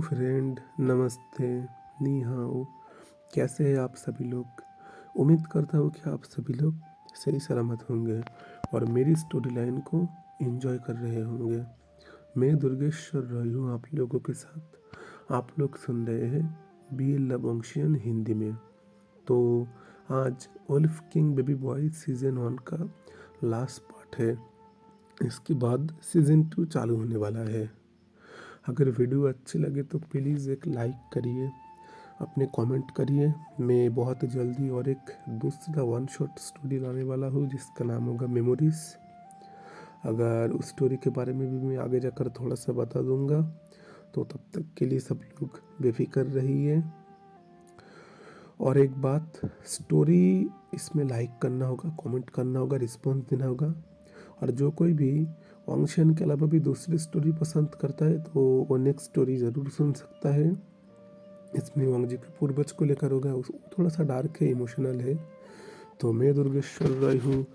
Friend, नमस्ते, नी हाओ। कैसे हैं आप सभी लोग? उम्मीद करता हूँ कि आप सभी लोग सही सलामत होंगे और मेरी स्टोरी लाइन को एंजॉय कर रहे होंगे। मैं दुर्गेश्वर रॉय हूँ आप लोगों के साथ। आप लोग सुन रहे हैं BL लवोंशियन हिंदी में। तो आज wolf king baby boy season 1 का लास्ट पार्ट है। इसके बाद सीजन 2 चालू होने वाला है। अगर वीडियो अच्छी लगे तो प्लीज़ एक लाइक करिए, अपने कमेंट करिए। मैं बहुत जल्दी और एक दूसरा वन शॉट स्टोरी लाने वाला हूँ जिसका नाम होगा मेमोरीज। अगर उस स्टोरी के बारे में भी मैं आगे जाकर थोड़ा सा बता दूंगा। तो तब तक के लिए सब लोग बेफिक्र रहिए। और एक बात, स्टोरी इसमें लाइक करना होगा, कमेंट करना होगा, रिस्पॉन्स देना होगा। और जो कोई भी वांगशियन के अलावा भी दूसरी स्टोरी पसंद करता है तो वो नेक्स्ट स्टोरी ज़रूर सुन सकता है। इसमें वांग जी के पूर्वज को लेकर होगा, थोड़ा सा डार्क है, इमोशनल है। तो मैं दुर्गेश्वर रॉय हूँ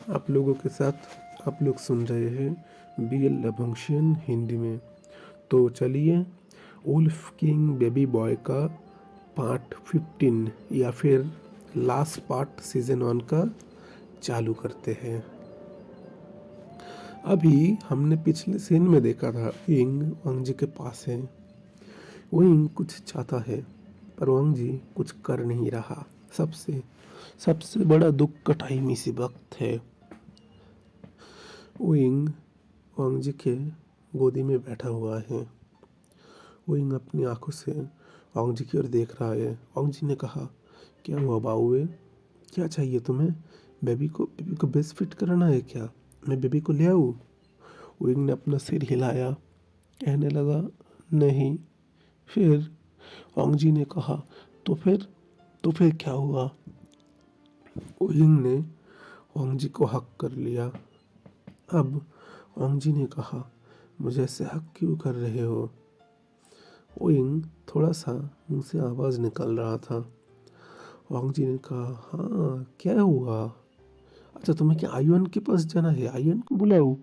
आप लोगों के साथ। आप लोग सुन रहे हैं BL लवोंशियन हिंदी में। तो चलिए वुल्फ किंग बेबी बॉय का पार्ट 15 या फिर लास्ट पार्ट सीजन 1 का चालू करते हैं। अभी हमने पिछले सीन में देखा था विंग वांग जी के पास है। विंग कुछ चाहता है पर वांग जी कुछ कर नहीं रहा। सबसे सबसे बड़ा दुख का टाइम इसी वक्त है। विंग वांग जी के गोदी में बैठा हुआ है। विंग अपनी आंखों से वांग जी की ओर देख रहा है। वांग जी ने कहा, क्या हुआ बाउए, क्या चाहिए तुम्हें? बेबी को बेस्ट फिट कराना है क्या? मैं बेबी को ले आऊँ? विंग ने अपना सिर हिलाया, कहने लगा नहीं। फिर वांग जी ने कहा, तो फिर क्या हुआ? विंग ने वांग जी को हक कर लिया। अब वांग जी ने कहा, मुझे ऐसे हक क्यों कर रहे हो? विंग थोड़ा सा मुंह से आवाज़ निकल रहा था। वांग जी ने कहा, हाँ क्या हुआ? अच्छा तुम्हें क्या आयुन के पास जाना है? आयुन को बुलाऊं?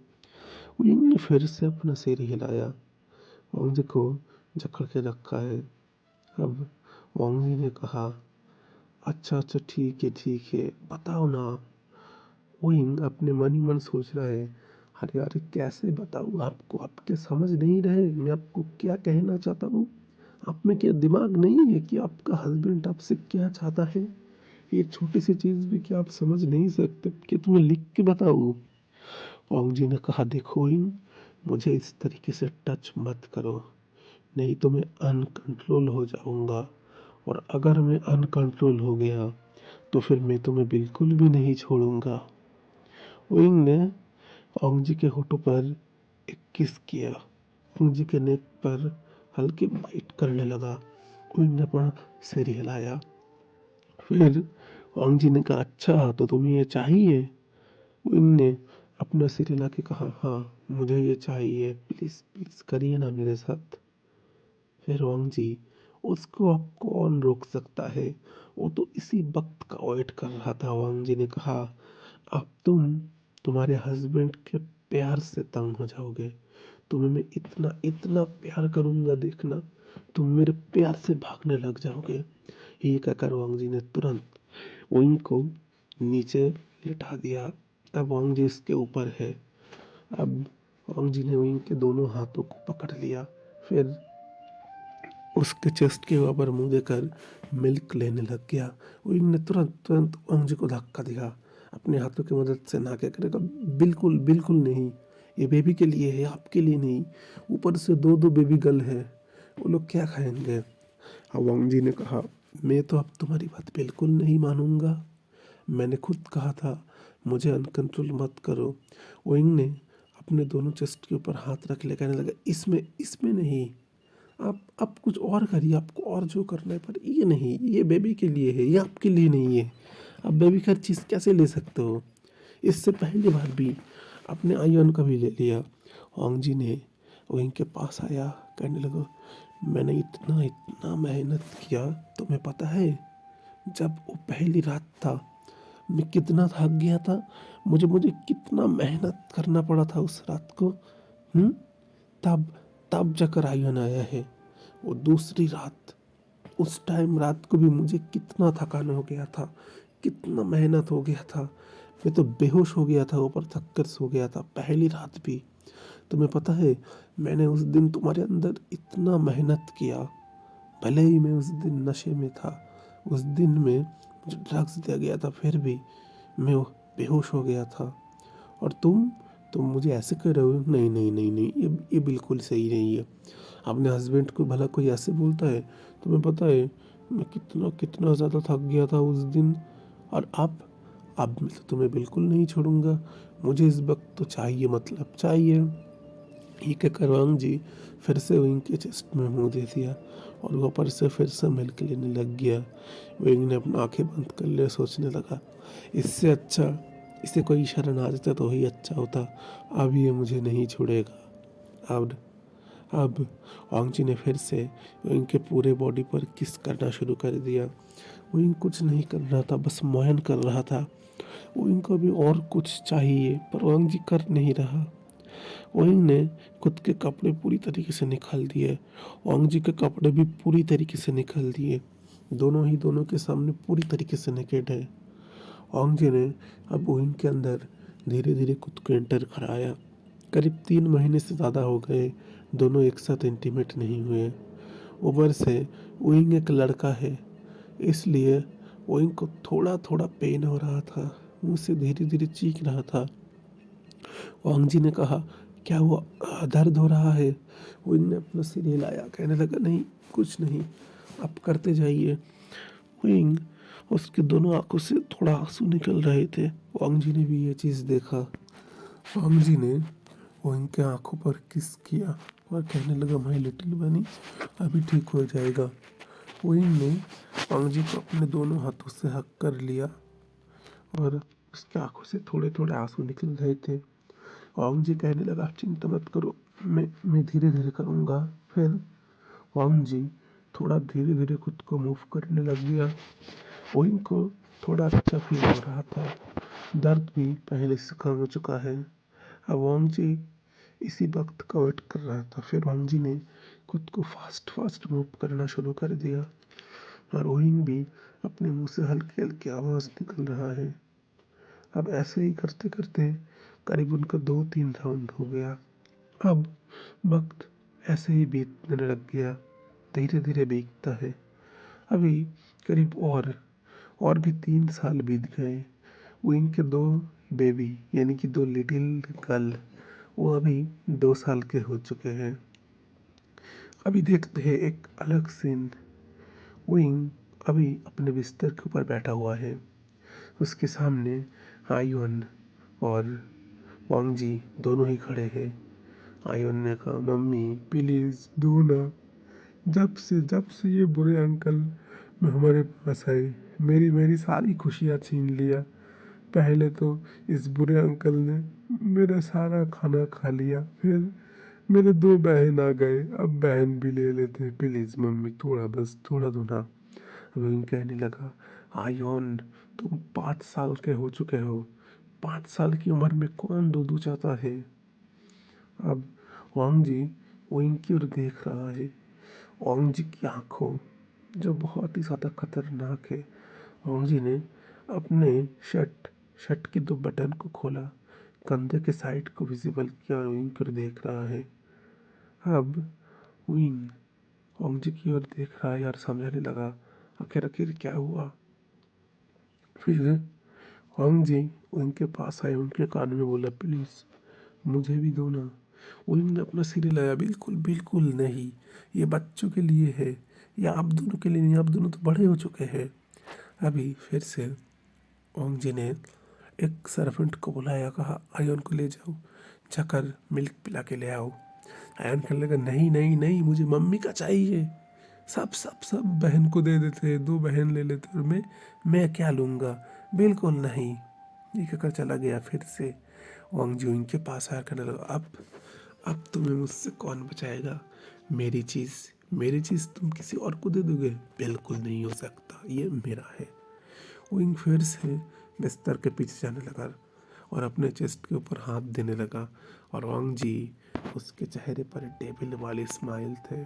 विंग ने फिर से अपना सिर हिलाया। वांग जी को जकड़ के रखा है। अब वांग जी ने कहा, अच्छा ठीक है बताओ ना। विंग अपने मन ही मन सोच रहा है, अरे यार कैसे बताऊँ आपको, आपके समझ नहीं रहे मैं आपको क्या कहना चाहता हूँ। आप में क्या दिमाग नहीं है कि आपका हस्बैंड आपसे क्या चाहता है? ये छोटी सी चीज़ भी क्या आप समझ नहीं सकते कि तुम्हें लिख के बताऊँ? वांग जी ने कहा, देखो विंग, मुझे इस तरीके से टच मत करो, नहीं तो मैं अनकंट्रोल हो जाऊंगा। और अगर मैं अनकंट्रोल हो गया तो फिर मैं तुम्हें बिल्कुल भी नहीं छोड़ूंगा। विंग ने वांग जी के होठों पर एक किस किया। वांग जी के नेक पर हल्की बाइट करने लगा। विंग ने अपना सिर हिलाया। फिर वांग जी ने कहा, अच्छा तो तुम्हें ये चाहिए? विंग ने अपना सिर हिला के कहा, हाँ मुझे ये चाहिए, प्लीज प्लीज करिए ना मेरे साथ। फिर वांग जी, उसको अब कौन रोक सकता है? वो तो इसी वक्त का वेट कर रहा था। वांग जी ने कहा, अब तुम्हारे हस्बैंड के प्यार से तंग हो जाओगे। तुम्हें मैं इतना इतना प्यार करूंगा, देखना तुम मेरे प्यार से भागने लग जाओगे। ये कहकर वांग जी ने तुरंत विंग को नीचे लिटा दिया। अब वांग जी इसके ऊपर है। अब वांग जी ने विंग के दोनों हाथों को पकड़ लिया। फिर उसके चेस्ट के ऊपर मुंह देकर मिल्क लेने लग गया। विंग ने तुरंत तुरंत वांग जी को धक्का दिया अपने हाथों की मदद से। ना क्या करेगा, बिल्कुल बिल्कुल नहीं, ये बेबी के लिए है, आपके लिए नहीं। ऊपर से दो दो बेबी गर्ल है, वो लोग क्या खाएंगे? वांग जी ने कहा, मैं तो अब तुम्हारी बात बिल्कुल नहीं मानूंगा। मैंने खुद कहा था मुझे अनकंट्रोल मत करो। विंग ने अपने दोनों चेस्ट के ऊपर हाथ रख ले, कहने लगा, इसमें इसमें नहीं, आप कुछ और करिए, आपको और जो करना है, पर ये नहीं, ये बेबी के लिए है, ये आपके लिए नहीं है। आप बेबी का चीज़ कैसे ले सकते हो? इससे पहली बार भी आपने आयुन का भी ले लिया। वांग जी ने विंग के पास आया, कहने लगा, मैंने इतना इतना मेहनत किया, तुम्हें पता है जब वो पहली रात था मैं कितना थक गया था, मुझे मुझे कितना मेहनत करना पड़ा था उस रात को। हम्म तब तब जाकर आयुन आया है। वो दूसरी रात, उस टाइम रात को भी मुझे कितना थकान हो गया था, कितना मेहनत हो गया था, मैं तो बेहोश हो गया था, ऊपर थक कर सो गया था। पहली रात भी तुम्हें पता है, मैंने उस दिन तुम्हारे अंदर इतना मेहनत किया, भले ही मैं उस दिन नशे में था, उस दिन में मुझे ड्रग्स दिया गया था, फिर भी मैं बेहोश हो गया था। और तुम मुझे ऐसे कह रहे हो? नहीं नहीं नहीं नहीं, ये बिल्कुल सही नहीं है। अपने हस्बैंड को भला कोई ऐसे बोलता है? तुम्हें पता है मैं कितना कितना ज़्यादा थक गया था उस दिन। और अब मैं तो तुम्हें बिल्कुल नहीं छोड़ूंगा, मुझे इस वक्त तो चाहिए, मतलब चाहिए। ये कहकर वांग जी फिर से विंग के चेस्ट में मुंह दे दिया और वो ऊपर से फिर से मिल्क लेने लग गया। विंग ने अपना आंखें बंद कर लिया, सोचने लगा, इससे अच्छा इसे कोई शरण आ जाता तो ही अच्छा होता। अब ये मुझे नहीं छोड़ेगा। अब वांग जी ने फिर से विंग के पूरे बॉडी पर किस करना शुरू कर दिया। विंग कुछ नहीं कर रहा था, बस मोहन कर रहा था। विंग को भी और कुछ चाहिए, पर वांग जी कर नहीं रहा। ओइंग ने खुद के कपड़े पूरी तरीके से निकाल दिए, ओंग जी के कपड़े भी पूरी तरीके से निकाल दिए। दोनों के सामने पूरी तरीके से नेकेड है। ओंग जी ने अब ओइंग के अंदर धीरे धीरे खुद को एंटर कराया। करीब 3 महीने से ज़्यादा हो गए, दोनों एक साथ इंटीमेट नहीं हुए। ऊपर से ओइंग एक लड़का है, इसलिए ओइंग को थोड़ा थोड़ा पेन हो रहा था, मुंह से धीरे धीरे चीख रहा था। वांग जी ने कहा, क्या हुआ, दर्द हो रहा है? वो इनने अपना सिर हिलाया, कहने लगा, नहीं कुछ नहीं, आप करते जाइए। विंग, उसके दोनों आंखों से थोड़ा आंसू निकल रहे थे। वांग जी ने भी ये चीज़ देखा। वांग जी ने विंग के आंखों पर किस किया और कहने लगा, माय लिटिल बनी, अभी ठीक हो जाएगा। विंग ने वांग जी को अपने दोनों हाथों से हक कर लिया और उसके आंखों से थोड़े थोड़े आंसू निकल रहे थे। वांग जी कहने लगा, आप चिंता मत करो, मैं धीरे धीरे करूँगा। फिर वांग जी थोड़ा धीरे धीरे खुद को मूव करने लग गया। वोइंग को थोड़ा अच्छा फील हो रहा था, दर्द भी पहले से कम हो चुका है। अब वांग जी इसी वक्त का वेट कर रहा था। फिर वांग जी ने खुद को फास्ट फास्ट मूव करना शुरू कर दिया और वोइंग भी अपने मुंह से हल्की हल्की आवाज़ निकल रहा है। अब ऐसे ही करते करते करीब उनका 2-3 राउंड हो गया। अब वक्त ऐसे ही बीतने लग गया, धीरे धीरे बीतता है। अभी करीब और भी 3 साल बीत गए। वो इनके 2 बेबी यानी कि 2 लिटिल गर्ल, वो अभी 2 साल के हो चुके हैं। अभी देखते हैं एक अलग सीन। विंग अभी अपने बिस्तर के ऊपर बैठा हुआ है, उसके सामने आयुन और वांग जी दोनों ही खड़े हैं। आयुन ने कहा, मम्मी प्लीज़ दो ना, जब से ये बुरे अंकल में हमारे पास आए, मेरी मेरी सारी खुशियाँ छीन लिया। पहले तो इस बुरे अंकल ने मेरा सारा खाना खा लिया, फिर मेरे 2 बहन आ गए, अब बहन भी ले लेते। प्लीज़ मम्मी थोड़ा, बस थोड़ा दो ना। वो कहने लगा, आयोन तुम 5 साल के हो चुके हो, 5 साल की उम्र में कौन दूधू चाहता है? अब वांग जी वो इनकी ओर देख रहा है। वांग जी की आंखों जो बहुत ही ज़्यादा खतरनाक है। वांग जी ने अपने शर्ट के 2 बटन को खोला, कंधे के साइड को विजिबल किया और विंग की ओर देख रहा है। अब विंग वांग जी की ओर देख रहा है और समझने लगा आखिर आखिर क्या हुआ। फिर वांग जी उनके पास आए, उनके कान में बोला, प्लीज़ मुझे भी दो ना। उन्होंने अपना सिर हिलाया, बिल्कुल बिल्कुल नहीं, ये बच्चों के लिए है, या आप दोनों के लिए नहीं, आप दोनों तो बड़े हो चुके हैं। अभी फिर से ओंग जी ने एक सर्वेंट को बुलाया, कहा आयन को ले जाओ, जाकर मिल्क पिला के ले आओ। आयन कहने लगा, नहीं नहीं नहीं, मुझे मम्मी का चाहिए। सब सब सब बहन को दे देते, 2 बहन ले लेते, और मैं क्या लूँगा, बिल्कुल नहीं। ये कहकर चला गया। फिर से वांग जी उनके पास आकर कहने लगा, अब तुम्हें मुझसे कौन बचाएगा? मेरी चीज़ तुम किसी और को दे दोगे? बिल्कुल नहीं हो सकता, ये मेरा है। विंग फिर से बिस्तर के पीछे जाने लगा और अपने चेस्ट के ऊपर हाथ देने लगा और वांग जी उसके चेहरे पर डेविल वाले स्माइल थे।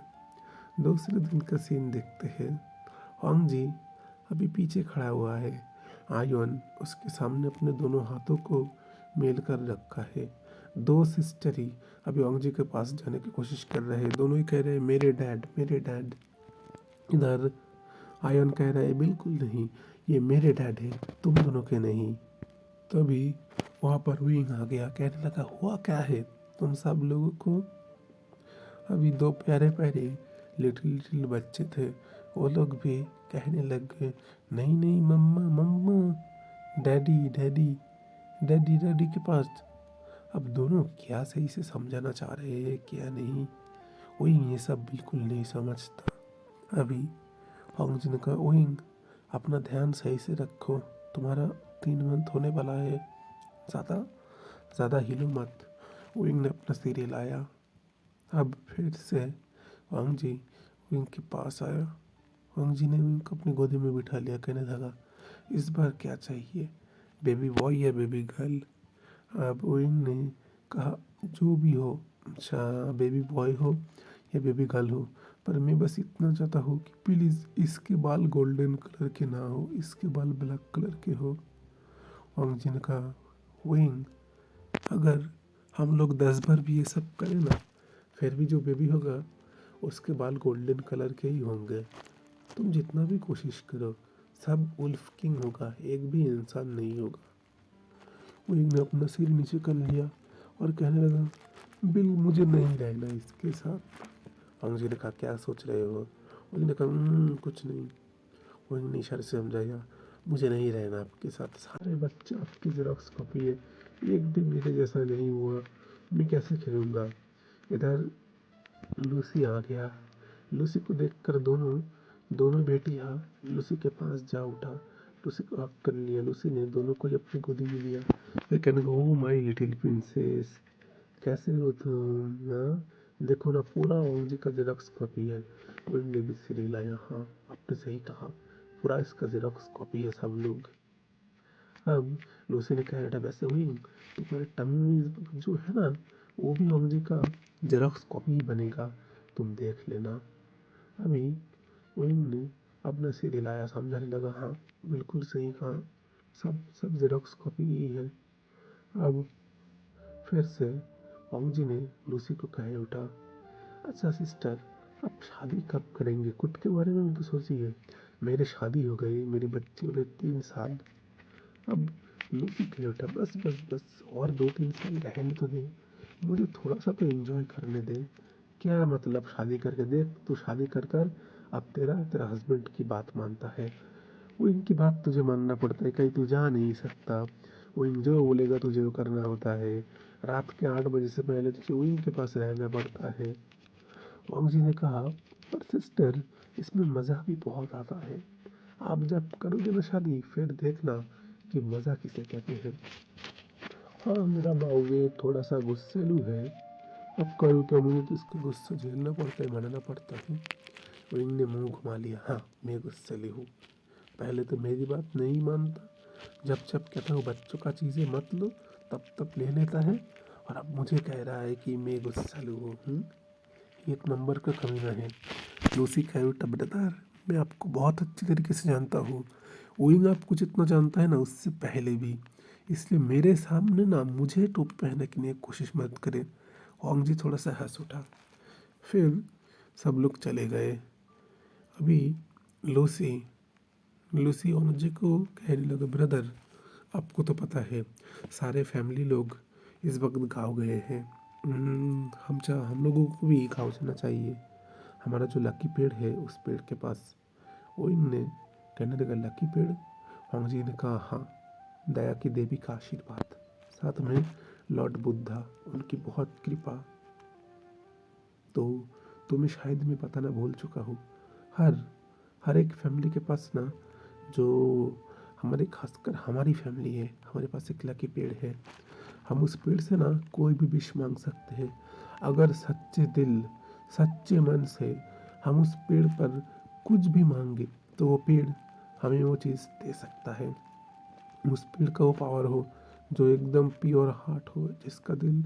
दूसरे दिन का सीन देखते हैं। होंग जी अभी पीछे खड़ा हुआ है। आयोन उसके सामने अपने दोनों हाथों को मेल कर रखा है। दो सिस्टर ही अभी होंग जी के पास जाने की कोशिश कर रहे हैं। दोनों ही कह रहे हैं मेरे डैड मेरे डैड। इधर आयन कह रहा है बिल्कुल नहीं, ये मेरे डैड है, तुम दोनों के नहीं। तभी वहाँ पर विंग आ गया, कहने लगा हुआ क्या है तुम सब लोगों को। अभी दो प्यारे प्यारे लिटिल लिटिल बच्चे थे, वो लोग भी कहने लग गए नहीं नहीं मम्मा मम्मा, डैडी डैडी डैडी डैडी के पास। अब दोनों क्या सही से समझाना चाह रहे हैं क्या नहीं, वही ये सब बिल्कुल नहीं समझता। अभी होंगजिन का ओइंग अपना ध्यान सही से रखो, तुम्हारा 3 मंथ होने वाला है, ज़्यादा ज़्यादा हिलो मत। ओइंग ने अपना सिर हिलाया। अब फिर से वांग जी ओइंग के पास आया। वांग जी ने ओइंग को अपनी गोदी में बिठा लिया, कहने लगा इस बार क्या चाहिए, बेबी बॉय या बेबी गर्ल। अब ओइंग ने कहा जो भी हो, अच्छा बेबी बॉय हो या बेबी गर्ल हो, पर मैं बस इतना चाहता हूँ कि प्लीज़ इसके बाल गोल्डन कलर के ना हो, इसके बाल ब्लैक कलर के हो। वांग जी ने कहा विंग, अगर हम लोग 10 बार भी ये सब करें ना, फिर भी जो बेबी होगा उसके बाल गोल्डन कलर के ही होंगे। तुम जितना भी कोशिश करो, सब वुल्फ किंग होगा, एक भी इंसान नहीं होगा। विंग ने अपना सिर नीचे कर लिया और कहने लगा बिल मुझे नहीं रहना इसके साथ। वांग जी ने कहा क्या सोच रहे हो। विंग ने कहा कुछ नहीं। विंग ने इशारे से समझाया मुझे नहीं रहना आपके साथ, सारे बच्चे आपकी जेरॉक्स कॉपी है, एक भी मेरे जैसा नहीं हुआ, मैं कैसे खेलूँगा। इधर लूसी आ गया। लूसी को देखकर दोनों दोनों बेटियां लूसी के पास जा उठा, लूसी को हक कर लिया। लूसी ने दोनों को ही अपनी गोदी में लिया। फिर कहने लगा ओ माय लिटिल प्रिंसेस, कैसे हो तुम ना, देखो ना पूरा ओम जी का जेरॉक्स कॉपी है। उन्होंने भी सिर हिलाया, हाँ आपने सही कहा, पूरा इसका जेरॉक्स कॉपी है सब लोग। अब लूसी ने कहा बेटा वैसे हुई तुम्हारे टमी जो है ना, वो भी ओम जी का जेरॉक्स कॉपी ही बनेगा, तुम देख लेना। अभी विंग ने अपना सिर हिलाया, समझाने लगा हाँ बिल्कुल सही कहा, सब सब जेरॉक्स कॉपी ही है। अब फिर से वांग जी ने लूसी को कहे उठा, अच्छा सिस्टर आप शादी कब करेंगे, खुद के बारे में भी तो सोचिए, मेरे शादी हो गई, मेरे बच्चे हो गए 3 साल। अब लूसी कहे उठा बस बस बस और 2-3 साल रहने तो दे, मुझे थोड़ा सा तो एंजॉय करने दे। क्या मतलब शादी करके, देख तू शादी कर कर अब तेरा तेरा हस्बैंड की बात मानता है, वो इनकी बात तुझे मानना पड़ता है, कहीं तू जा नहीं सकता, वो इन जो बोलेगा तुझे वो करना होता है, रात के 8 बजे से पहले तुझे वो इनके पास रहना पड़ता है। वांग जी ने कहा पर सिस्टर इसमें मज़ा भी बहुत आता है, आप जब करोगे ना शादी फिर देखना कि मज़ा किसे कहते हैं। हाँ मेरा बाऊ थोड़ा सा गुस्सेलू है, अब करूँ क्या, मुझे तो इसका गुस्सा झेलना पड़ता है, मानना पड़ता है। विंग ने मुंह घुमा लिया, हाँ मैं गुस्सेली हूँ, पहले तो मेरी बात नहीं मानता, जब जब कहता हूँ बच्चों का चीज़ें मत लो तब तब ले लेता है, और अब मुझे कह रहा है कि मैं गुस्सेलू हूँ। एक नंबर का कमीना है। लूसी कैविटा ब्रदर, मैं आपको बहुत अच्छी तरीके से जानता हूँ, विंग आपको जितना जानता है ना उससे पहले भी, इसलिए मेरे सामने ना मुझे टोपी पहनने की नहीं कोशिश मत करें। होंग जी थोड़ा सा हंस उठा। फिर सब लोग चले गए। अभी लूसी लूसी होंग जी को कहने लगा ब्रदर आपको तो पता है सारे फैमिली लोग इस वक्त गाँव गए हैं, हम लोगों को भी गाँव जाना चाहिए, हमारा जो लकी पेड़ है उस पेड़ के पास। ओइंग ने कहने लगा लकी पेड़। होंग जी ने कहा हाँ, दया की देवी का आशीर्वाद, साथ में लॉर्ड बुद्धा उनकी बहुत कृपा। तो तुम्हें शायद मैं बताना भूल चुका हूँ, हर हर एक फैमिली के पास ना, जो हमारे खासकर हमारी फैमिली है, हमारे पास एक लकी पेड़ है, हम उस पेड़ से ना कोई भी विश मांग सकते हैं। अगर सच्चे दिल सच्चे मन से हम उस पेड़ पर कुछ भी मांगे तो वो पेड़ हमें वो चीज़ दे सकता है। उस पेड़ का वो पावर हो जो एकदम प्योर हार्ट हो, जिसका दिल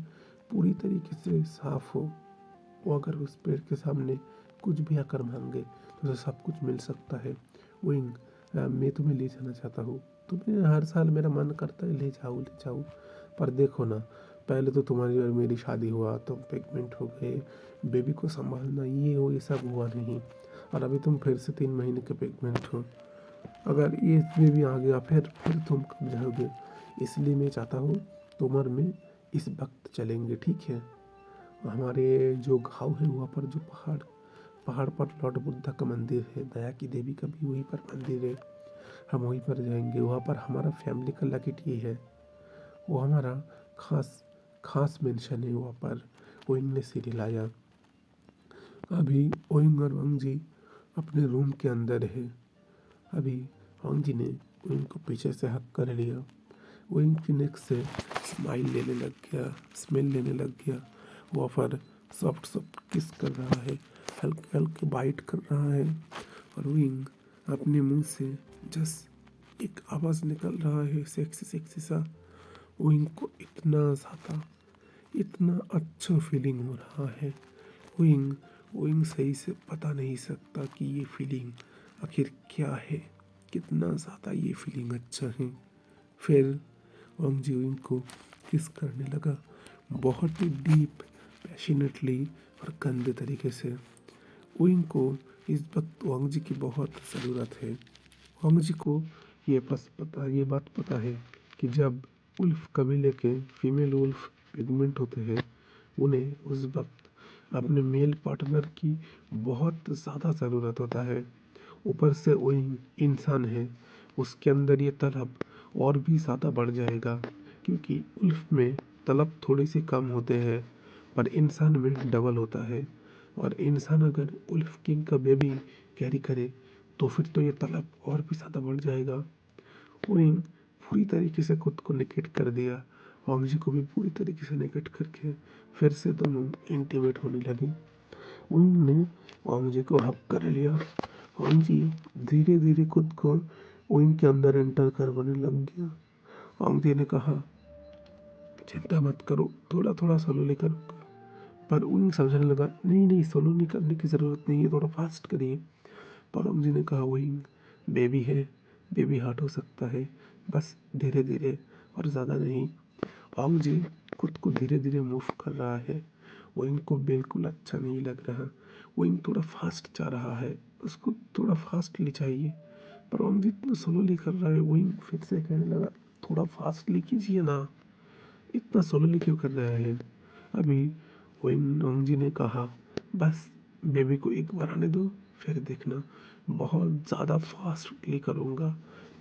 पूरी तरीके से साफ हो, वो अगर उस पेड़ के सामने कुछ भी आकर मांगे तो सब कुछ मिल सकता है। विंग, मैं तुम्हें ले जाना चाहता हूँ। तुम्हें हर साल मेरा मन करता है ले जाओ, पर देखो ना, पहले तो तुम्हारी और मेरी शादी हुआ, तुम प्रेग्नेंट हो गए, बेबी को संभालना ये सब हुआ नहीं, और अभी तुम फिर से 3 महीने के प्रेग्नेंट हो। अगर ये बेबी आ गया फिर तुम कब जाओगे? इसलिए मैं चाहता हूँ तुम और मैं इस वक्त चलेंगे, ठीक है? हमारे जो गाँव है वहाँ पर जो पहाड़ पर लॉर्ड बुद्धा का मंदिर है, दया की देवी का भी वहीं पर मंदिर है, हम वहीं पर जाएंगे। वहाँ पर हमारा फैमिली का लकी ट्री है, वो हमारा खास खास मेंशन है वहाँ पर। ओइंग ने सिर हिलाया। अभी ओइंग और वांग जी अपने रूम के अंदर है। अभी वांग जी ने ओइंग को पीछे से हक कर लिया। ओइंग की नेक से स्मेल लेने लग गया। वहाँ पर सॉफ्ट किस कर रहा है, हल्के हल्के बाइट कर रहा है, और ओइंग अपने मुंह से जस्ट एक आवाज़ निकल रहा है, सेक्सी सा। ओइंग को इतना अच्छा फीलिंग हो रहा है। ओइंग सही से पता नहीं सकता कि ये फीलिंग आखिर क्या है, कितना ज़्यादा ये फीलिंग अच्छा है। फिर वांग जी ओइंग को किस करने लगा, बहुत ही डीप, पैशनेटली और गंदे तरीके से। ओइंग को इस वक्त वांग जी की बहुत ज़रूरत है। वांग जी को ये बात पता है कि जब उल्फ कबीले के फीमेल उल्फ प्रेग्नेंट होते हैं, उन्हें उस वक्त अपने मेल पार्टनर की बहुत ज़्यादा ज़रूरत होता है। ऊपर से वही इंसान है, उसके अंदर ये तलब और भी ज़्यादा बढ़ जाएगा, क्योंकि उल्फ में तलब थोड़ी सी कम होते हैं पर इंसान में डबल होता है। और इंसान अगर उल्फ किंग का बेबी कैरी करे तो फिर तो ये तलब और भी ज़्यादा बढ़ जाएगा। वहीं पूरी तरीके से खुद को निकेट कर दिया। वांग जी को भी पूरी तरीके से निकेट करके फिर से दोनों इंटीमेट होने लगे। उन्होंने वांग जी को हक कर लिया। वांग जी धीरे धीरे खुद को ओइंग के अंदर एंटर करवाने लग गया। वांग जी ने कहा, चिंता मत करो, थोड़ा थोड़ा स्लोली करूँगा। पर ओइंग समझने लगा, नहीं स्लोली करने की ज़रूरत नहीं है, थोड़ा फास्ट करिए। पर वांग जी ने कहा, ओइंग बेबी है, बेबी हार्ट हो सकता है, बस धीरे धीरे और ज़्यादा नहीं। वांग जी खुद को धीरे धीरे मूव कर रहा है। ओइंग को बिल्कुल अच्छा नहीं लग रहा। ओइंग थोड़ा फास्ट जा रहा है, उसको थोड़ा फास्टली चाहिए, पर वांग जी इतना स्लोली कर रहा है। ओइंग फिर से कहने लगा, थोड़ा फास्टली कीजिए ना, इतना स्लोली क्यों कर रहा है? अभी वांग जी ने कहा, बस बेबी को एक बार आने दो, फिर देखना बहुत ज़्यादा फास्टली करूँगा,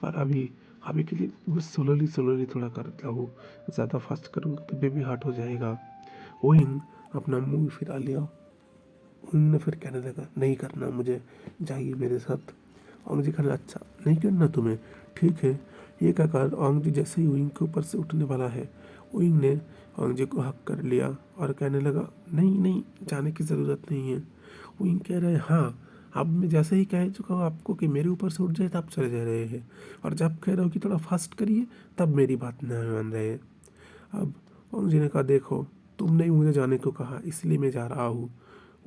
पर अभी के लिए बस स्लोली थोड़ा करता हूँ, ज़्यादा फास्ट करूँगा तो बेबी हार्ट हो जाएगा। ओइंग अपना मुंह फिरा लिया। ओइंग ने फिर कहने लगा, नहीं करना मुझे, जाइए मेरे साथ। वांग जी कहने, अच्छा नहीं करना तुम्हें, ठीक है। ये कहकर वांग जी जैसे ही ओइंग के ऊपर से उठने वाला है, ओइंग ने वांग जी को हक कर लिया और कहने लगा, नहीं जाने की ज़रूरत नहीं है। ओइंग कह रहे हैं, हाँ अब मैं जैसे ही कह चुका हूँ आपको कि मेरे ऊपर से उठ जाए तब चले जा रहे हैं, और जब कह रहा हूँ कि थोड़ा फास्ट करिए तब मेरी बात नहीं मान रहे हैं। अब वांग जी ने कहा, देखो तुमने ही मुझे जाने को कहा इसलिए मैं जा रहा हूँ।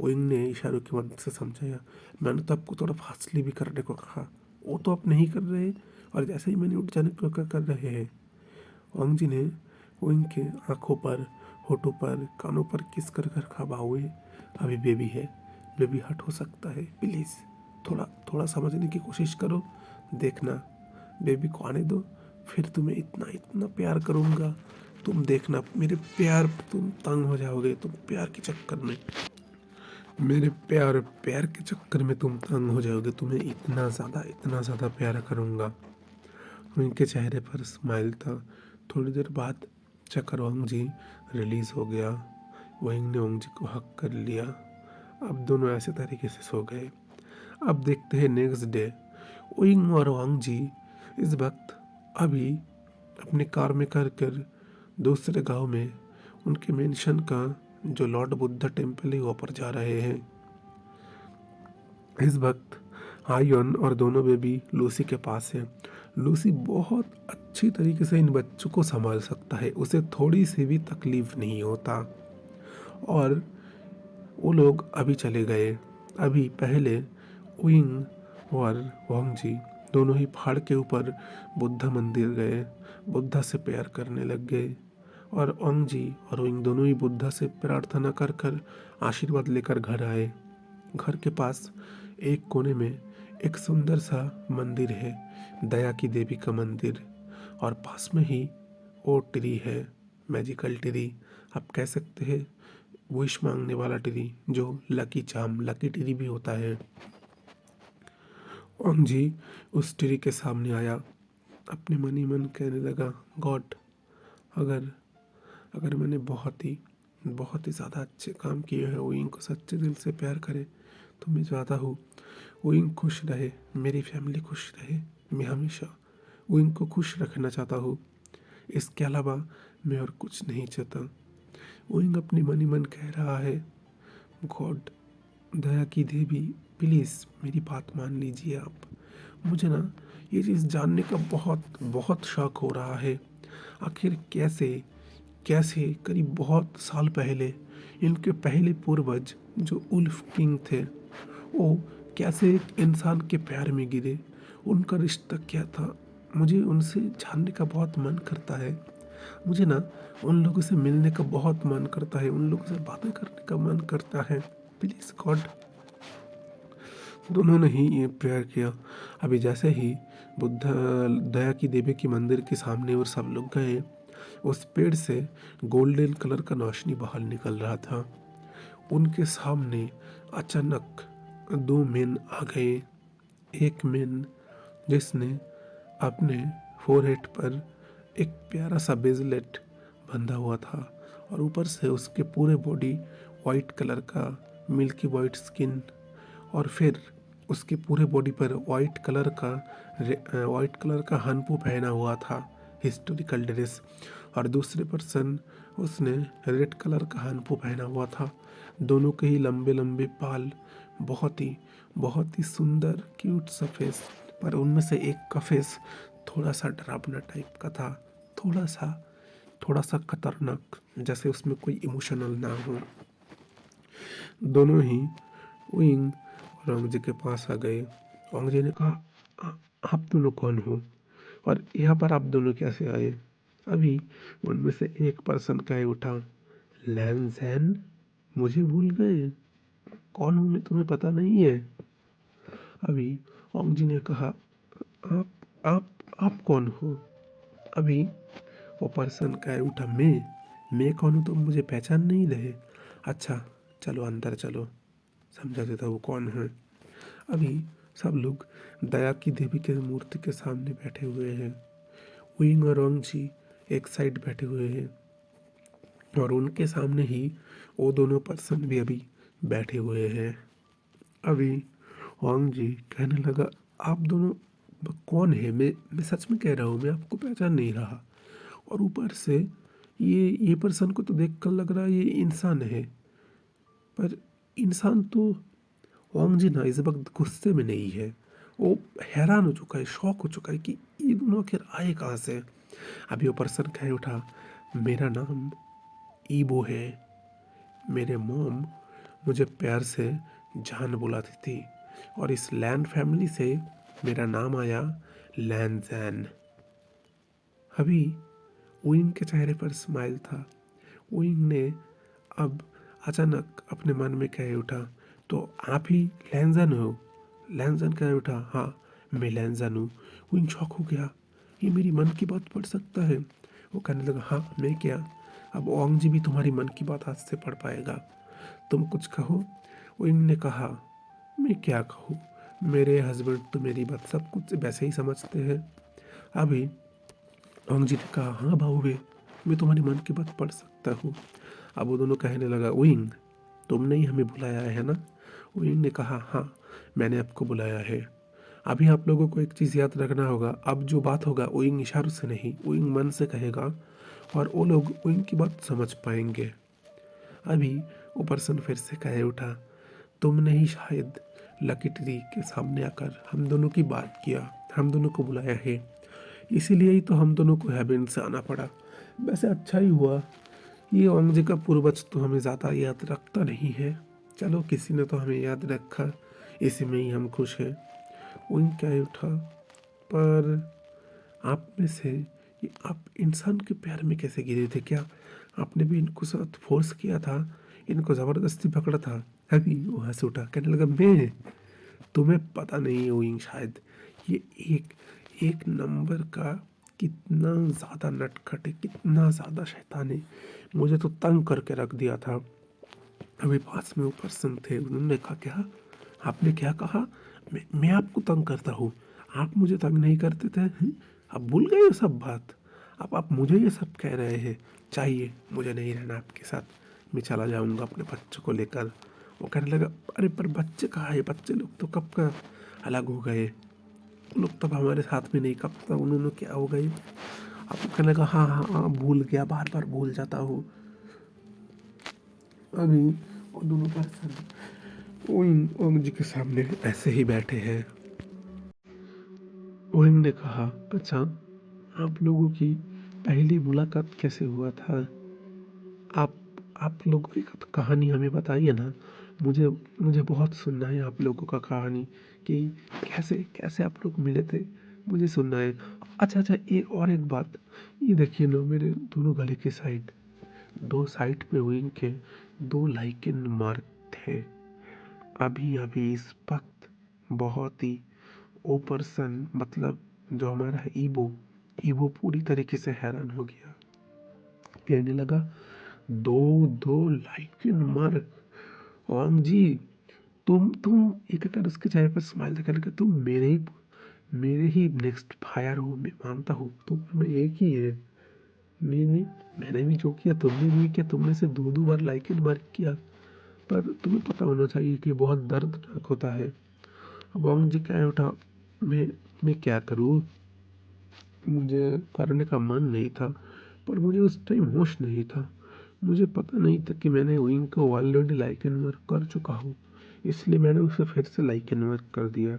ओइंग ने इशारों की मदद से समझाया, मैंने तो आपको थोड़ा फास्टली भी करने को कहा, वो तो आप नहीं कर रहे, और जैसे ही मैंने उठ जाने को कहा कर रहे हैं। वांग जी ने ओइंग के आंखों पर, होठों पर, कानों पर किस कर खा, बाहुए अभी बेबी है, बेबी हट हो सकता है, प्लीज़ थोड़ा समझने की कोशिश करो, देखना बेबी को आने दो, फिर तुम्हें इतना प्यार करूँगा, तुम देखना मेरे प्यार तुम तंग हो जाओगे, तुम प्यार के चक्कर में, मेरे प्यार के चक्कर में तुम तंग हो जाओगे, तुम्हें इतना ज़्यादा प्यार करूँगा। उनके चेहरे पर स्माइल था। थोड़ी देर बाद चक्कर वांग जी रिलीज हो गया। वांग ने वांग जी को हक कर लिया। अब दोनों ऐसे तरीके से सो गए। अब देखते हैं नेक्स्ट डे। ओइंग और वांग जी इस वक्त अभी अपने कार में कर दूसरे गांव में उनके मेंशन का जो लॉर्ड बुद्धा टेम्पल है वहाँ पर जा रहे हैं। इस वक्त हायन और दोनों बेबी लूसी के पास है। लूसी बहुत अच्छी तरीके से इन बच्चों को संभाल सकता है, उसे थोड़ी सी भी तकलीफ नहीं होता। और वो लोग अभी चले गए। अभी पहले उइंग और वांगजी दोनों ही पहाड़ के ऊपर बुद्धा मंदिर गए, बुद्धा से प्यार करने लग गए और ओंगजी और उइंग दोनों ही बुद्धा से प्रार्थना कर कर आशीर्वाद लेकर घर आए। घर के पास एक कोने में एक सुंदर सा मंदिर है, दया की देवी का मंदिर, और पास में ही वो ट्री है, मैजिकल ट्री आप कह सकते हैं, विश मांगने वाला ट्री जो लकी चार्म लकी ट्री भी होता है। ओंगजी उस ट्री के सामने आया, अपने मन ही मन कहने लगा, गॉड, अगर अगर मैंने बहुत ही ज़्यादा अच्छे काम किए हैं, विंग को सच्चे दिल से प्यार करे, तो मैं चाहता हूँ विंग खुश रहे, मेरी फैमिली खुश रहे, मैं हमेशा विंग को खुश रखना चाहता हूँ, इसके अलावा मैं और कुछ नहीं चाहता। विंग अपने मन ही मन कह रहा है, गॉड, दया की देवी, प्लीज़ मेरी बात मान लीजिए आप, मुझे ना ये चीज़ जानने का बहुत शौक हो रहा है, आखिर कैसे करीब बहुत साल पहले इनके पहले पूर्वज जो उल्फ किंग थे, वो कैसे एक इंसान के प्यार में गिरे, उनका रिश्ता क्या था, मुझे उनसे जानने का बहुत मन करता है। मुझे ना उन लोगों से मिलने का बहुत मन करता है, उन लोगों से बातें करने का मन करता है, प्लीज़ गॉड। दोनों ने ही ये प्रेयर किया। अभी जैसे ही बुद्ध दया की देवी के मंदिर के सामने और सब लोग गए, उस पेड़ से गोल्डन कलर का रोशनी बाहर निकल रहा था। उनके सामने अचानक दो मेन आ गए। एक मेन जिसने अपने फोरहेड पर एक प्यारा सा बेजलेट बंधा हुआ था और ऊपर से उसके पूरे बॉडी वाइट कलर का मिल्की वाइट स्किन, और फिर उसके पूरे बॉडी पर वाइट कलर का हनपू पहना हुआ था, हिस्टोरिकल ड्रेस, और दूसरे पर्सन उसने रेड कलर का हनपू पहना हुआ था। दोनों के ही लंबे लंबे बाल, बहुत ही सुंदर क्यूट सा फेस, पर उनमें से एक का फेस थोड़ा सा डरावना टाइप का था, थोड़ा सा खतरनाक, जैसे उसमें कोई इमोशनल ना हो। दोनों ही विंग और ओंगजी के पास आ गए। ओंगजी ने कहा, आप दोनों कौन हो और यहाँ पर आप दोनों कैसे आए?" अभी उनमें से एक पर्सन कह उठा, लैंज़ेन, मुझे भूल गए, कौन हूँ मैं तुम्हें पता नहीं है? अभी ओंगजी ने कहा, आप कौन हो? अभी वो पर्सन कह उठा, मैं कौन हूँ, तुम मुझे पहचान नहीं रहे? अच्छा चलो अंदर चलो, समझा देता वो कौन है। अभी सब लोग दया की देवी के मूर्ति के सामने बैठे हुए हैं। विंग और ओंगजी एक साइड बैठे हुए हैं और उनके सामने ही वो दोनों पर्सन भी अभी बैठे हुए हैं। अभी ओंगजी कहने लगा, आप दोनों कौन है? मैं सच में कह रहा हूँ, मैं आपको पहचान नहीं रहा, और ऊपर से ये पर्सन को तो देख कर लग रहा है ये इंसान है, पर इंसान तो ओंगजी ना इस वक्त गुस्से में नहीं है, वो हैरान हो चुका है, शॉक हो चुका है कि ये दोनों आखिर आए कहाँ से। अभी वो पर्सन कह उठा, मेरा नाम ईबो है, मेरे मॉम मुझे प्यार से जान बुलाती थी और इस लैन फैमिली से मेरा नाम आया लैंज़ेन। अभी विंग के चेहरे पर स्माइल था। विंग ने अब अचानक अपने मन में कह उठा, तो आप ही लैंज़ेन हो? लैंज़ेन कह उठा, हाँ मैं लैंज़ेन हूँ। विंग शॉक हो गया, ये मेरी मन की बात पढ़ सकता है? वो कहने लगा, हाँ मैं क्या, अब ओंगजी भी तुम्हारी मन की बात आज से पढ़ पाएगा, तुम कुछ कहो। विंग ने कहा, मैं क्या कहूँ, मेरे हस्बैंड तो मेरी बात सब कुछ वैसे ही समझते हैं। अभी ओंगजी ने कहा, हाँ भाऊबे, मैं तुम्हारी मन की बात पढ़ सकता हूँ। अब वो दोनों कहने लगा, विंग तुमने ही हमें बुलाया है ना? विंग ने कहा, हाँ मैंने आपको बुलाया है। अभी आप लोगों को एक चीज़ याद रखना होगा, अब जो बात होगा विंग इशारों से नहीं, विंग मन से कहेगा और वो लोग विंग की बात समझ पाएंगे। अभी वो पर्सन फिर से कह उठा, तुमने ही शायद लकी ट्री के सामने आकर हम दोनों की बात किया, हम दोनों को बुलाया है, इसीलिए ही तो हम दोनों को हेवन से आना पड़ा। वैसे अच्छा ही हुआ, ये ओंगजी का पूर्वज तो हमें ज़्यादा याद रखता नहीं है, चलो किसी ने तो हमें याद रखा, इसी में ही हम खुश हैं। वहीं क्या उठा, पर आप में से ये आप इंसान के प्यार में कैसे गिरे थे? क्या आपने भी इनको साथ फोर्स किया था, इनको ज़बरदस्ती पकड़ा था? अभी वो हंस उठा, कहने लगा मैं, तुम्हें पता नहीं है वहीं, शायद ये एक एक नंबर का कितना ज़्यादा नटखट है, कितना ज़्यादा शैतान है। मुझे तो तंग करके रख दिया था। अभी पास में वो पर्सन थे, उन्होंने कहा क्या? आपने क्या कहा? मैं आपको तंग करता हूँ? आप मुझे तंग नहीं करते थे? आप भूल गए ये सब बात? अब आप मुझे ये सब कह रहे हैं? चाहिए, मुझे नहीं रहना आपके साथ, मैं चला जाऊँगा अपने बच्चों को लेकर। वो कहने लगा, अरे पर बच्चे कहाँ है? बच्चे लोग तो कब का अलग हो गए, वो लोग तब हमारे साथ में नहीं, कब तक उन्होंने क्या हो गए? अब वो कहने लगा, हाँ हाँ हाँ, भूल गया, बार बार भूल जाता हूँ। अभी वो दोनों पर्सन ओइंग जी के सामने ऐसे ही बैठे हैं। ओइंग ने कहा, अच्छा आप लोगों की पहली मुलाकात कैसे हुआ था? आप आप लोगों की कहानी हमें बताइए ना। मुझे मुझे बहुत सुनना है आप लोगों का कहानी, कि कैसे कैसे आप लोग मिले थे, मुझे सुनना है। अच्छा अच्छा, एक बात, ये देखिए ना, मेरे दोनों गले के साइड, दो साइड पे विंग के दो लाइकन मार्क थे। अभी अभी इस वक्त बहुत ही ओ पर्सन, मतलब जो हमारा है ईबो, ईबो पूरी तरीके से हैरान हो गया। कहने लगा, दो दो लाइकन मार्क, वांग जी, तुम एक बार उसके चेहरे पर स्माइल दिखाने लगा, तुम मेरे ही नेक्स्ट फायर हो, मैं मानता हूँ तुम में एक ही है। मैंने मैंने भी जो किया तुमने भी किया, तुमने से दो दो बार लाइकन मार्क किया, पर तुम्हें पता होना चाहिए कि बहुत दर्दनाक होता है। अब वांग जी क्या उठा, मैं मैं क्या करूँ, मुझे करने का मन नहीं था, पर मुझे उस टाइम होश नहीं था। मुझे पता नहीं था कि मैंने विंग को ऑलरेडी लाइक एंड वर्क कर चुका हूँ, इसलिए मैंने उसे फिर से लाइक एंड वर्क कर दिया।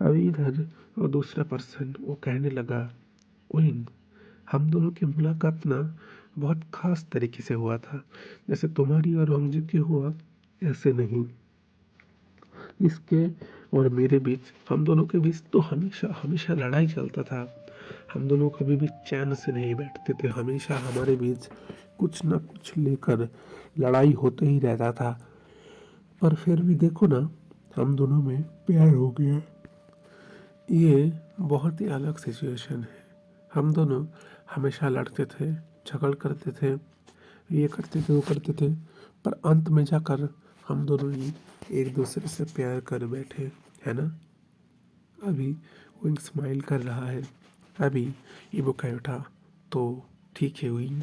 अभी इधर और दूसरा पर्सन वो कहने लगा, विंग, हम दोनों की मुलाकात ना बहुत खास तरीके से हुआ था, जैसे तुम्हारी और वांग जी की हुआ, ऐसे नहीं। इसके और मेरे बीच, हम दोनों के बीच तो हमेशा हमेशा लड़ाई चलता था। हम दोनों कभी भी चैन से नहीं बैठते थे, हमेशा हमारे बीच कुछ ना कुछ लेकर लड़ाई होते ही रहता था। पर फिर भी देखो ना, हम दोनों में प्यार हो गया। ये बहुत ही अलग सिचुएशन है। हम दोनों हमेशा लड़ते थे, झगड़ करते थे, ये करते थे, वो करते थे, पर अंत में जाकर हम दोनों ही एक दूसरे से प्यार कर बैठे, है ना? अभी विंग स्माइल कर रहा है। अभी इबो कह उठा, तो ठीक है विंग,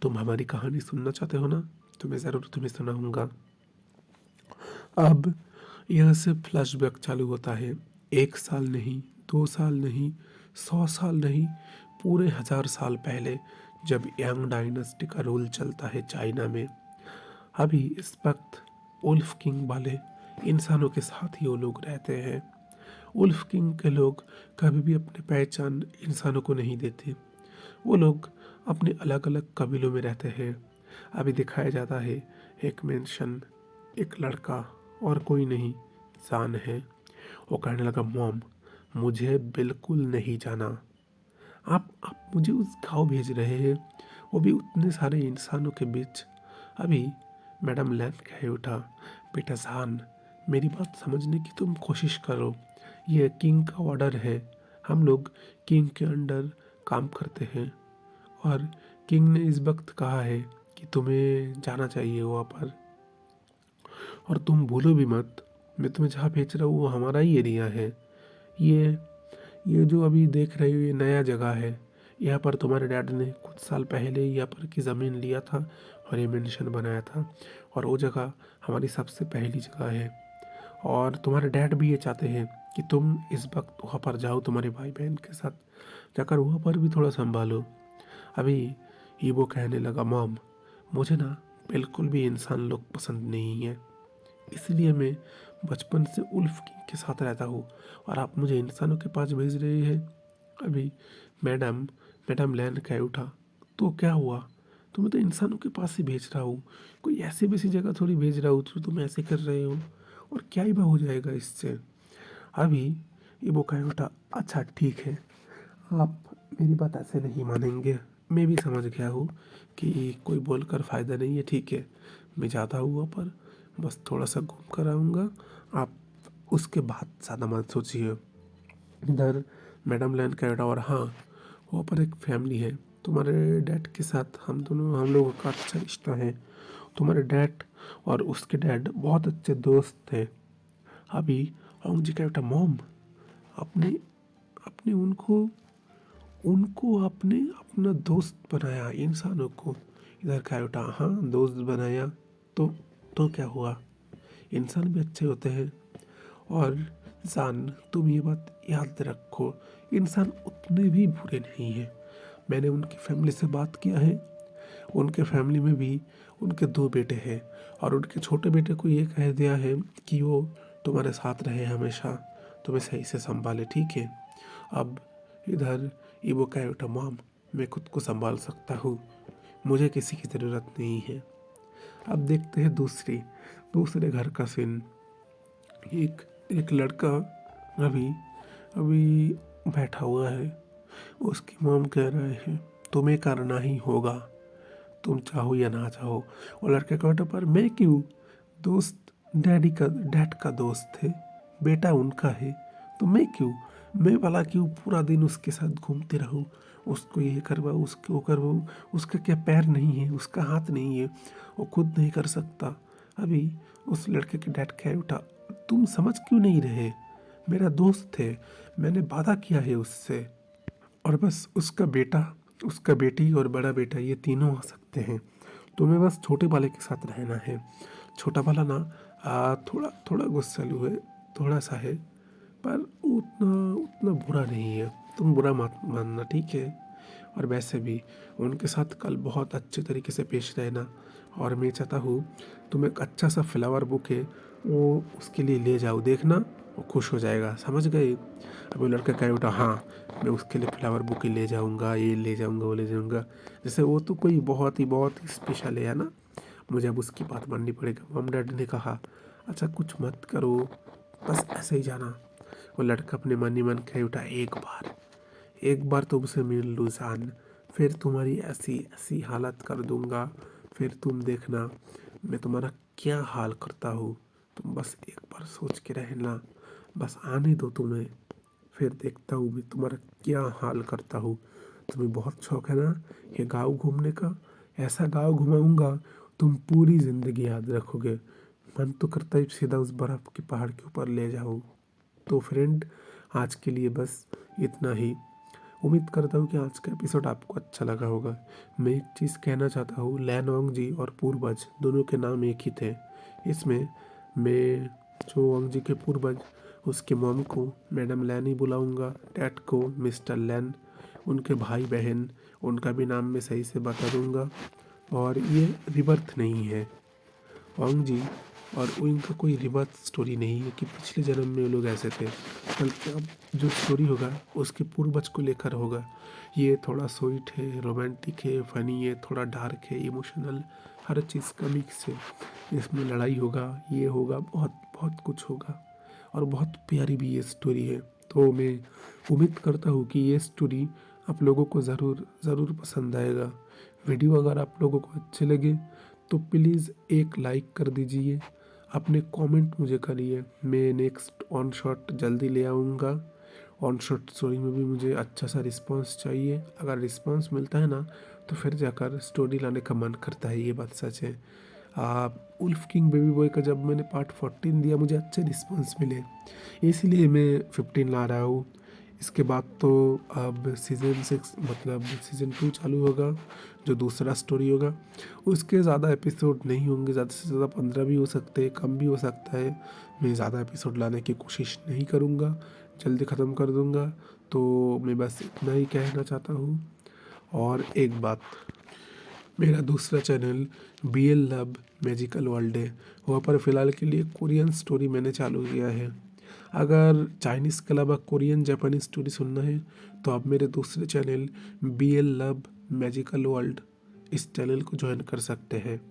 तुम हमारी कहानी सुनना चाहते हो ना, तो मैं ज़रूर तुम्हें सुनाऊंगा। अब यहाँ से फ्लैशबैक चालू होता है। 1 साल नहीं, 2 साल नहीं, 100 साल नहीं, पूरे 1000 साल पहले, जब यांग डायनेस्टी का रूल चलता है चाइना में। अभी इस वक्त उल्फ किंग वाले इंसानों के साथ ही वो लोग रहते हैं। उल्फ किंग के लोग कभी भी अपनी पहचान इंसानों को नहीं देते। वो लोग अपने अलग अलग कबीलों में रहते हैं। अभी दिखाया जाता है एक मेंशन, एक लड़का और कोई नहीं, जान है। वो कहने लगा, मॉम, मुझे बिल्कुल नहीं जाना। आप मुझे उस गाँव भेज रहे हैं, वो भी उतने सारे इंसानों के बीच। अभी मैडम लैन कह उठा, बेटा जान, मेरी बात समझने की तुम कोशिश करो। ये किंग का ऑर्डर है, हम लोग किंग के अंडर काम करते हैं, और किंग ने इस वक्त कहा है कि तुम्हें जाना चाहिए वहाँ पर। और तुम भूलो भी मत, मैं तुम्हें जहाँ भेज रहा हूँ वो हमारा ही एरिया है। ये ये जो अभी देख रहे हो, ये नया जगह है। यहाँ पर तुम्हारे डैड ने कुछ साल पहले ही यहाँ पर की ज़मीन लिया था और ये मेंशन बनाया था, और वो जगह हमारी सबसे पहली जगह है। और तुम्हारे डैड भी ये चाहते हैं कि तुम इस वक्त वहाँ पर जाओ, तुम्हारे भाई बहन के साथ जाकर वहाँ पर भी थोड़ा संभालो। अभी ईबो कहने लगा, मॉम, मुझे ना बिल्कुल भी इंसान लोग पसंद नहीं है, इसलिए मैं बचपन से उल्फ किंग के साथ रहता हूँ, और आप मुझे इंसानों के पास भेज रहे हैं। अभी मैडम मैडम लैन कह उठा, तो क्या हुआ, तुम्हें तो इंसानों के पास ही भेज रहा हूँ, कोई ऐसी वैसी जगह थोड़ी भेज रहा हूँ जो तुम ऐसे कर रहे हो, और क्या ही हो जाएगा इससे। अभी इबो कहे उठा, अच्छा ठीक है, आप मेरी बात ऐसे नहीं मानेंगे, मैं भी समझ गया हूँ कि कोई बोलकर फ़ायदा नहीं है, ठीक है मैं जाता हूँ वहाँ पर, बस थोड़ा सा घूम कर आऊँगा, आप उसके बाद ज़्यादा मत सोचिए। इधर मैडम लैन का बेटा, और हाँ वहाँ पर एक फैमिली है, तुम्हारे डैड के साथ हम लोगों का अच्छा रिश्ता है, तुम्हारे डैड और उसके डैड बहुत अच्छे दोस्त थे। अभी औंग जी का बेटा मॉम, अपने अपने उनको उनको आपने अपना दोस्त बनाया, इंसानों को। इधर का बेटा, हाँ दोस्त बनाया तो क्या हुआ, इंसान भी अच्छे होते हैं। और जान, तुम ये बात याद रखो, इंसान उतने भी बुरे नहीं हैं। मैंने उनकी फैमिली से बात किया है, उनके फैमिली में भी उनके 2 बेटे हैं, और उनके छोटे बेटे को ये कह दिया है कि वो तुम्हारे साथ रहे हमेशा, तुम्हें सही से संभाले, ठीक है। अब इधर इबो कहे उठा, मॉम मैं खुद को संभाल सकता हूँ, मुझे किसी की ज़रूरत नहीं है। अब देखते हैं दूसरे घर का सीन। एक एक लड़का अभी अभी बैठा हुआ है, उसकी मॉम कह रहे हैं तुम्हें करना ही होगा, तुम चाहो या ना चाहो। वो लड़के का बेटा, पर मैं क्यों, दोस्त डैड का दोस्त है, बेटा उनका है, तो मैं क्यों, मैं भला क्यों पूरा दिन उसके साथ घूमते रहूं, उसको ये करवाऊँ उसको वो करवाऊँ, उसका क्या पैर नहीं है, उसका हाथ नहीं है, वो खुद नहीं कर सकता। अभी उस लड़के के डैड कह उठा, तुम समझ क्यों नहीं रहे, मेरा दोस्त है, मैंने वादा किया है उससे, और बस उसका बेटी और बड़ा बेटा ये तीनों आ सकते हैं, तुम्हें बस छोटे वाले के साथ रहना है। छोटा वाला ना थोड़ा थोड़ा गुस्सैलू है, थोड़ा सा है, पर उतना उतना बुरा नहीं है, तुम बुरा मत मानना, ठीक है। और वैसे भी उनके साथ कल बहुत अच्छे तरीके से पेश रहना, और मैं चाहता हूँ तुम एक अच्छा सा फ्लावर बुक है वो उसके लिए ले जाओ, देखना वो खुश हो जाएगा, समझ गए। अब वो लड़का कह उठा, हाँ मैं उसके लिए फ्लावर बुक ही ले जाऊँगा, ये ले जाऊँगा वो ले जाऊँगा, जैसे वो तो कोई बहुत ही स्पेशल है ना, मुझे अब उसकी बात माननी पड़ेगा। मॉम डैडी ने कहा, अच्छा कुछ मत करो, बस ऐसे ही जाना। वो लड़का अपने मन ही मन कह उठा, एक बार तुमसे मिल लूँ जान, फिर तुम्हारी ऐसी ऐसी हालत कर दूंगा, फिर तुम देखना मैं तुम्हारा क्या हाल करता हूँ, तुम बस एक बार सोच के रहना, बस आने दो तुम्हें, फिर देखता हूँ मैं तुम्हारा क्या हाल करता हूँ। तुम्हें बहुत शौक है ना ये गाँव घूमने का, ऐसा गाँव घुमाऊंगा तुम पूरी ज़िंदगी याद रखोगे। मन तो करता है सीधा उस बर्फ़ के पहाड़ के ऊपर ले जाऊँ। तो फ्रेंड, आज के लिए बस इतना ही। उम्मीद करता हूँ कि आज का एपिसोड आपको अच्छा लगा होगा। मैं एक चीज़ कहना चाहता हूँ, लैनोंग जी और पूर्वज दोनों के नाम एक ही थे। इसमें मैं जो ओंग जी के पूर्वज, उसके मॉम को मैडम लैन ही बुलाऊंगा, डैड को मिस्टर लैन, उनके भाई बहन उनका भी नाम मैं सही से बता दूंगा। और ये रिबर्थ नहीं है, ओंग जी और इनका कोई रिबर्थ स्टोरी नहीं है कि पिछले जन्म में वो लोग ऐसे थे, बल्कि अब जो स्टोरी होगा उसके पूर्वज को लेकर होगा। ये थोड़ा स्वीट है, रोमांटिक है, फनी है, थोड़ा डार्क है, इमोशनल, हर चीज़ का मिक्स है। इसमें लड़ाई होगा, ये होगा, बहुत बहुत कुछ होगा, और बहुत प्यारी भी ये स्टोरी है। तो मैं उम्मीद करता हूँ कि ये स्टोरी आप लोगों को ज़रूर ज़रूर पसंद आएगा। वीडियो अगर आप लोगों को अच्छे लगे तो प्लीज़ एक लाइक कर दीजिए, अपने कमेंट मुझे करिए। मैं नेक्स्ट ऑन शॉट जल्दी ले आऊँगा। ऑन शॉट स्टोरी में भी मुझे अच्छा सा रिस्पांस चाहिए, अगर रिस्पांस मिलता है ना तो फिर जाकर स्टोरी लाने का मन करता है, ये बात सच है। उल्फ किंग बेबी बॉय का जब मैंने पार्ट 14 दिया मुझे अच्छे रिस्पांस मिले, इसीलिए मैं 15 ला रहा हूँ। इसके बाद तो अब सीज़न 6 मतलब सीज़न 2 चालू होगा, जो दूसरा स्टोरी होगा। उसके ज़्यादा एपिसोड नहीं होंगे, ज़्यादा से ज़्यादा 15 भी हो सकते हैं, कम भी हो सकता है। मैं ज़्यादा एपिसोड लाने की कोशिश नहीं करूँगा, जल्दी ख़त्म कर दूँगा। तो मैं बस इतना ही कहना चाहता हूँ। और एक बात, मेरा दूसरा channel BL love magical world है, वहाँ पर फ़िलहाल के लिए कोरियन स्टोरी मैंने चालू किया है। अगर चाइनीज़ के अलावा कोरियन जापानीज स्टोरी सुनना है तो आप मेरे दूसरे channel BL love magical world, इस चैनल को ज्वाइन कर सकते हैं।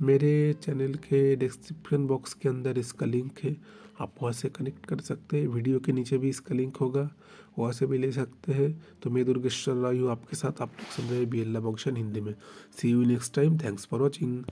मेरे चैनल के डिस्क्रिप्शन बॉक्स के अंदर इसका लिंक है, आप वहाँ से कनेक्ट कर सकते हैं। वीडियो के नीचे भी इसका लिंक होगा, वहाँ से भी ले सकते हैं। तो मैं दुर्गेश्वर राय हूँ आपके साथ, आप लोग सुन रहे हैं BL Love Auction हिंदी में। See you next time, thanks for watching.